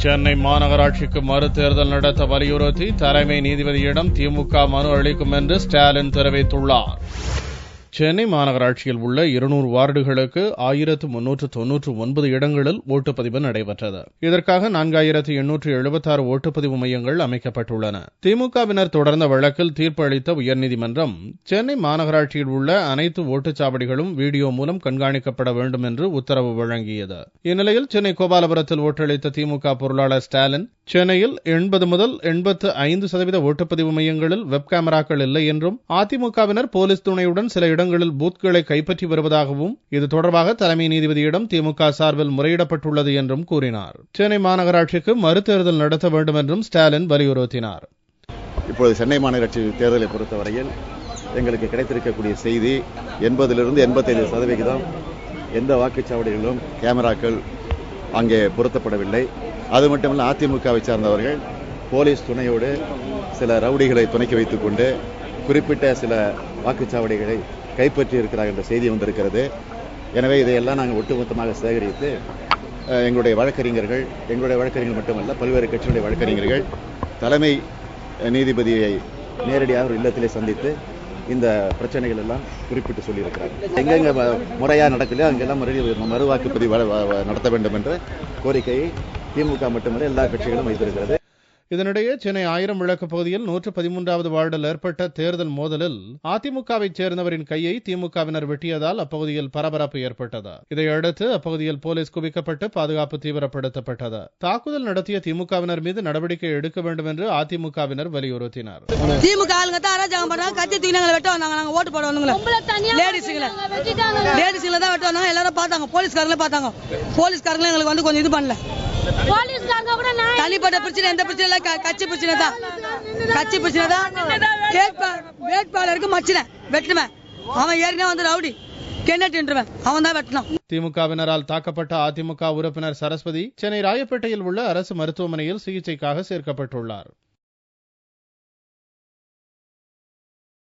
சென்னை மாநகராட்சிக்கு மறுதேர்தல் நடத்த வலியுறுத்தி தலைமை நீதிபதியிடம் திமுக மனு அளிக்கும் என்று ஸ்டாலின் தெரிவித்துள்ளார். சென்னை மாநகராட்சியில் உள்ள 200 வார்டுகளுக்கு 1399 இடங்களில் ஓட்டுப்பதிவு நடைபெற்றது. இதற்காக 4876 ஓட்டுப்பதிவு மையங்கள் அமைக்கப்பட்டுள்ளன. திமுகவினர் தொடர்ந்த வழக்கில் தீர்ப்பு அளித்த உயர்நீதிமன்றம் சென்னை மாநகராட்சியில் உள்ள அனைத்து ஓட்டுச்சாவடிகளும் வீடியோ மூலம் கண்காணிக்கப்பட வேண்டும் என்று உத்தரவு வழங்கியது. இந்நிலையில் சென்னை கோபாலபுரத்தில் ஓட்டளித்த திமுக பொருளாளர் ஸ்டாலின் சென்னையில் 80 முதல் 85% ஓட்டுப்பதிவு மையங்களில் வெப் கேமராக்கள் இல்லை என்றும் அதிமுகவினர் போலீஸ் துணையுடன் சில இடங்களில் பூத்களை கைப்பற்றி வருவதாகவும் இது தொடர்பாக தலைமை நீதிபதியிடம் திமுக சார்பில் முறையிடப்பட்டுள்ளது என்றும் கூறினார். சென்னை மாநகராட்சிக்கு மறுதேர்தல் நடத்த வேண்டும் என்றும் ஸ்டாலின் வலியுறுத்தினார். இப்போது சென்னை மாநகராட்சி தேர்தலை பொறுத்தவரையில் எங்களுக்கு கிடைத்திருக்கக்கூடிய செய்தி 80லிருந்து 85% எந்த வாக்குச்சாவடிகளிலும் கேமராக்கள் அங்கே பொருத்தப்படவில்லை. அது மட்டுமல்ல, அதிமுகவை சார்ந்தவர்கள் போலீஸ் துணையோடு சில ரவுடிகளை துணைக்கி வைத்துக் கொண்டு குறிப்பிட்ட சில வாக்குச்சாவடிகளை கைப்பற்றி இருக்கிறார்கள் என்ற செய்தி வந்திருக்கிறது. எனவே இதையெல்லாம் நாங்கள் ஒட்டுமொத்தமாக சேகரித்து எங்களுடைய வழக்கறிஞர்கள் மட்டுமல்ல, பல்வேறு கட்சிகளுடைய வழக்கறிஞர்கள் தலைமை நீதிபதியை நேரடியாக ஒரு இல்லத்திலே சந்தித்து இந்த பிரச்சனைகள் எல்லாம் குறிப்பிட்டு சொல்லியிருக்கிறார். எங்கெங்க முறையா நடக்கலையோ அங்கெல்லாம் மறுவாக்குப்பதிவு நடத்த வேண்டும் என்ற கோரிக்கையை திமுக மட்டுமல்ல எல்லா கட்சிகளும் வைத்திருக்கிறது. இதனிடையே சென்னை 1000 விளக்கு பகுதியில் 113வது வார்டில் ஏற்பட்ட தேர்தல் மோதலில் அதிமுகவை சேர்ந்தவரின் கையை திமுகவினர் வெட்டியதால் அப்பகுதியில் பரபரப்பு ஏற்பட்டது. இதையடுத்து அப்பகுதியில் போலீஸ் குவிக்கப்பட்டு பாதுகாப்பு தீவிரப்படுத்தப்பட்டது. தாக்குதல் நடத்திய திமுகவினர் மீது நடவடிக்கை எடுக்க வேண்டும் என்று அதிமுகவினர் வலியுறுத்தினர். திமுக ஆளுங்க தான் அராஜகம் பண்றாங்க, கத்தி தூக்கினாங்க, வெட்ட வந்தாங்க. நாங்க ஓட்டு போட வந்தோம், லேடிஸ்ல தான் வெட்ட வந்தாங்க. எல்லாரும் பார்த்தாங்க, போலீஸ்காரங்களே பார்த்தாங்க. போலீஸ்காரங்களே எங்களுக்கு வந்து கொஞ்சம் இது பண்ணல. தனிப்பட்ட பிரச்சனை எந்த பிரச்சனை இல்ல, கட்சி பிரச்சனை தான். வேட்பாளருக்கு மச்சின வெட்டுவேன், அவன் ஏற்கனவே வந்து ரவுடி கென்னட்டுவேன், அவன் தான் வெட்டணும். திமுகவினரால் தாக்கப்பட்ட அதிமுக உறுப்பினர் சரஸ்வதி சென்னை ராயப்பேட்டையில் உள்ள அரசு மருத்துவமனையில் சிகிச்சைக்காக சேர்க்கப்பட்டுள்ளார்.